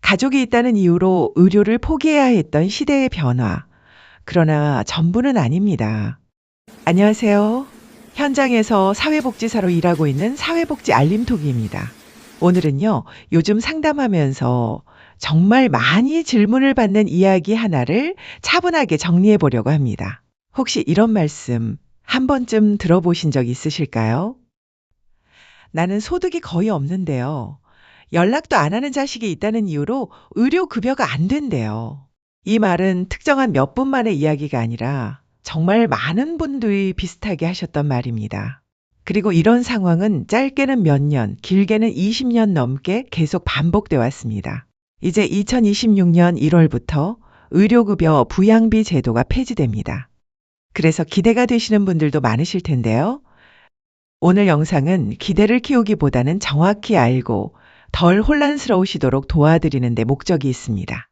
가족이 있다는 이유로 의료를 포기해야 했던 시대의 변화. 그러나 전부는 아닙니다. 안녕하세요. 현장에서 사회복지사로 일하고 있는 사회복지 알림톡입니다. 오늘은요, 요즘 상담하면서 정말 많이 질문을 받는 이야기 하나를 차분하게 정리해 보려고 합니다. 혹시 이런 말씀 한 번쯤 들어보신 적 있으실까요? 나는 소득이 거의 없는데요. 연락도 안 하는 자식이 있다는 이유로 의료급여가 안 된대요. 이 말은 특정한 몇 분만의 이야기가 아니라 정말 많은 분들이 비슷하게 하셨던 말입니다. 그리고 이런 상황은 짧게는 몇 년, 길게는 20년 넘게 계속 반복돼 왔습니다. 이제 2026년 1월부터 의료급여 부양비 제도가 폐지됩니다. 그래서 기대가 되시는 분들도 많으실 텐데요. 오늘 영상은 기대를 키우기보다는 정확히 알고 덜 혼란스러우시도록 도와드리는 데 목적이 있습니다.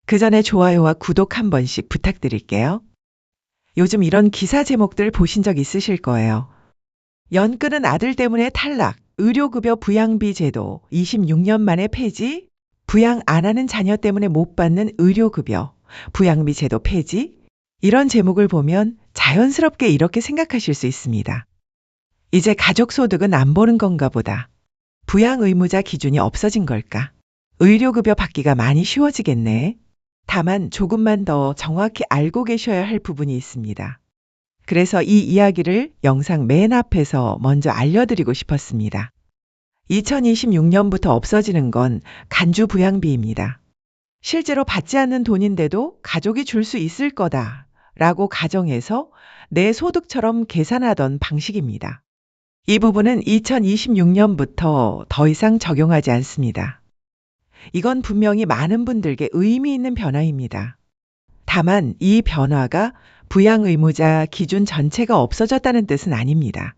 그 전에 좋아요와 구독 한 번씩 부탁드릴게요. 요즘 이런 기사 제목들 보신 적 있으실 거예요. 연 끊은 아들 때문에 탈락, 의료급여 부양비 제도 26년 만에 폐지, 부양 안 하는 자녀 때문에 못 받는 의료급여, 부양비 제도 폐지, 이런 제목을 보면 자연스럽게 이렇게 생각하실 수 있습니다. 이제 가족 소득은 안 보는 건가 보다. 부양 의무자 기준이 없어진 걸까? 의료급여 받기가 많이 쉬워지겠네. 다만 조금만 더 정확히 알고 계셔야 할 부분이 있습니다. 그래서 이 이야기를 영상 맨 앞에서 먼저 알려드리고 싶었습니다. 2026년부터 없어지는 건 간주 부양비입니다. 실제로 받지 않는 돈인데도 가족이 줄 수 있을 거다 라고 가정해서 내 소득처럼 계산하던 방식입니다. 이 부분은 2026년부터 더 이상 적용하지 않습니다. 이건 분명히 많은 분들께 의미 있는 변화입니다. 다만 이 변화가 부양 의무자 기준 전체가 없어졌다는 뜻은 아닙니다.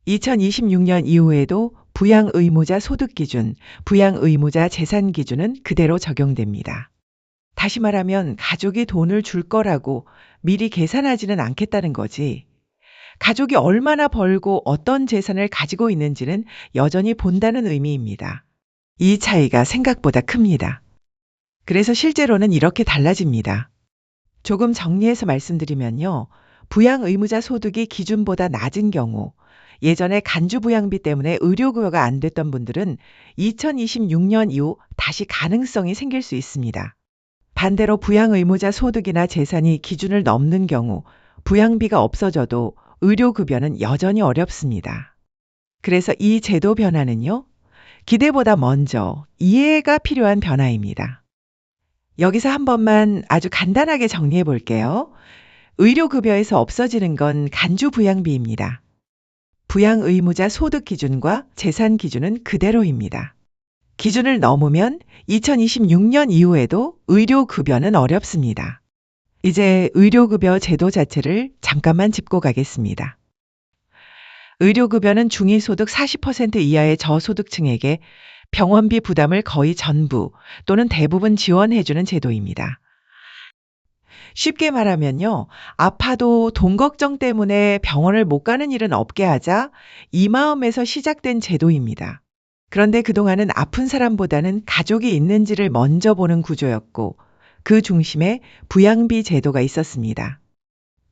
2026년 이후에도 부양 의무자 소득 기준, 부양 의무자 재산 기준은 그대로 적용됩니다. 다시 말하면 가족이 돈을 줄 거라고 미리 계산하지는 않겠다는 거지. 가족이 얼마나 벌고 어떤 재산을 가지고 있는지는 여전히 본다는 의미입니다. 이 차이가 생각보다 큽니다. 그래서 실제로는 이렇게 달라집니다. 조금 정리해서 말씀드리면요. 부양 의무자 소득이 기준보다 낮은 경우, 예전에 간주 부양비 때문에 의료급여가 안 됐던 분들은 2026년 이후 다시 가능성이 생길 수 있습니다. 반대로 부양 의무자 소득이나 재산이 기준을 넘는 경우, 부양비가 없어져도 의료급여는 여전히 어렵습니다. 그래서 이 제도 변화는요, 기대보다 먼저 이해가 필요한 변화입니다. 여기서 한 번만 아주 간단하게 정리해 볼게요. 의료급여에서 없어지는 건 간주 부양비입니다. 부양 의무자 소득 기준과 재산 기준은 그대로입니다. 기준을 넘으면 2026년 이후에도 의료급여는 어렵습니다. 이제 의료급여 제도 자체를 잠깐만 짚고 가겠습니다. 의료급여는 중위소득 40% 이하의 저소득층에게 병원비 부담을 거의 전부 또는 대부분 지원해주는 제도입니다. 쉽게 말하면요, 아파도 돈 걱정 때문에 병원을 못 가는 일은 없게 하자 이 마음에서 시작된 제도입니다. 그런데 그동안은 아픈 사람보다는 가족이 있는지를 먼저 보는 구조였고 그 중심에 부양비 제도가 있었습니다.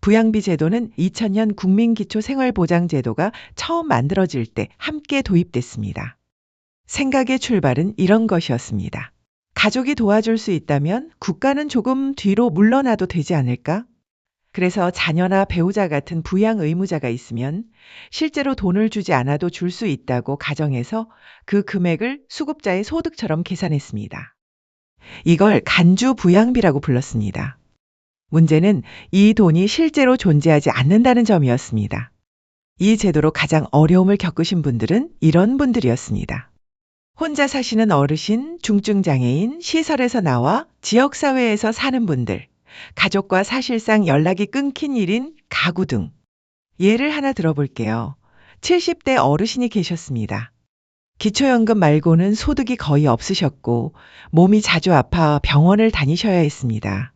부양비 제도는 2000년 국민기초생활보장제도가 처음 만들어질 때 함께 도입됐습니다. 생각의 출발은 이런 것이었습니다. 가족이 도와줄 수 있다면 국가는 조금 뒤로 물러나도 되지 않을까? 그래서 자녀나 배우자 같은 부양 의무자가 있으면 실제로 돈을 주지 않아도 줄 수 있다고 가정해서 그 금액을 수급자의 소득처럼 계산했습니다. 이걸 간주 부양비라고 불렀습니다. 문제는 이 돈이 실제로 존재하지 않는다는 점이었습니다. 이 제도로 가장 어려움을 겪으신 분들은 이런 분들이었습니다. 혼자 사시는 어르신, 중증장애인, 시설에서 나와 지역사회에서 사는 분들, 가족과 사실상 연락이 끊긴 일인 가구 등. 예를 하나 들어볼게요. 70대 어르신이 계셨습니다. 기초연금 말고는 소득이 거의 없으셨고 몸이 자주 아파 병원을 다니셔야 했습니다.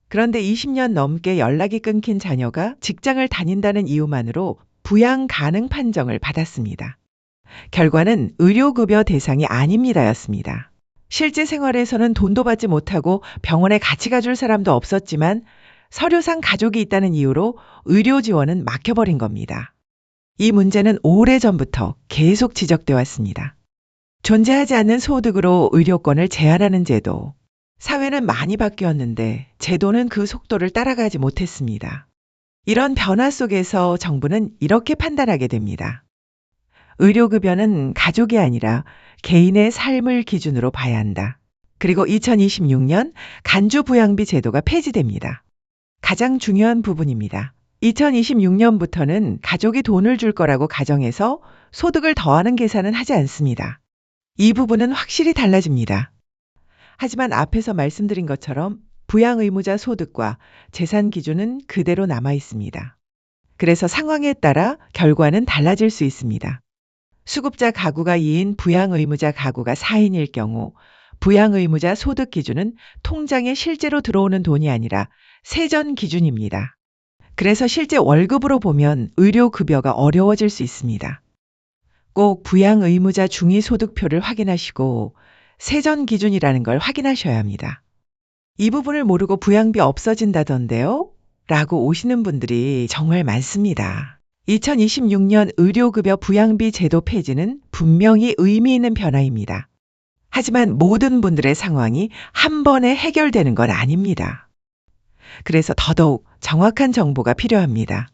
그런데 20년 넘게 연락이 끊긴 자녀가 직장을 다닌다는 이유만으로 부양 가능 판정을 받았습니다. 결과는 의료급여 대상이 아닙니다였습니다. 실제 생활에서는 돈도 받지 못하고 병원에 같이 가줄 사람도 없었지만 서류상 가족이 있다는 이유로 의료 지원은 막혀버린 겁니다. 이 문제는 오래전부터 계속 지적돼 왔습니다. 존재하지 않는 소득으로 의료권을 제한하는 제도. 사회는 많이 바뀌었는데 제도는 그 속도를 따라가지 못했습니다. 이런 변화 속에서 정부는 이렇게 판단하게 됩니다. 의료급여는 가족이 아니라 개인의 삶을 기준으로 봐야 한다. 그리고 2026년 간주부양비 제도가 폐지됩니다. 가장 중요한 부분입니다. 2026년부터는 가족이 돈을 줄 거라고 가정해서 소득을 더하는 계산은 하지 않습니다. 이 부분은 확실히 달라집니다. 하지만 앞에서 말씀드린 것처럼 부양 의무자 소득과 재산 기준은 그대로 남아 있습니다. 그래서 상황에 따라 결과는 달라질 수 있습니다. 수급자 가구가 2인 부양 의무자 가구가 4인일 경우 부양 의무자 소득 기준은 통장에 실제로 들어오는 돈이 아니라 세전 기준입니다. 그래서 실제 월급으로 보면 의료급여가 어려워질 수 있습니다. 꼭 부양 의무자 중위소득표를 확인하시고 세전 기준이라는 걸 확인하셔야 합니다. 이 부분을 모르고 부양비 없어진다던데요? 라고 오시는 분들이 정말 많습니다. 2026년 의료급여 부양비 제도 폐지는 분명히 의미 있는 변화입니다. 하지만 모든 분들의 상황이 한 번에 해결되는 건 아닙니다. 그래서 더더욱 정확한 정보가 필요합니다.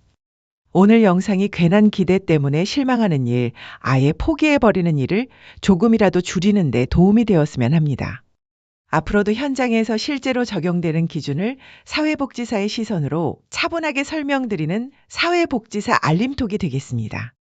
오늘 영상이 괜한 기대 때문에 실망하는 일, 아예 포기해버리는 일을 조금이라도 줄이는 데 도움이 되었으면 합니다. 앞으로도 현장에서 실제로 적용되는 기준을 사회복지사의 시선으로 차분하게 설명드리는 사회복지사 알림톡이 되겠습니다.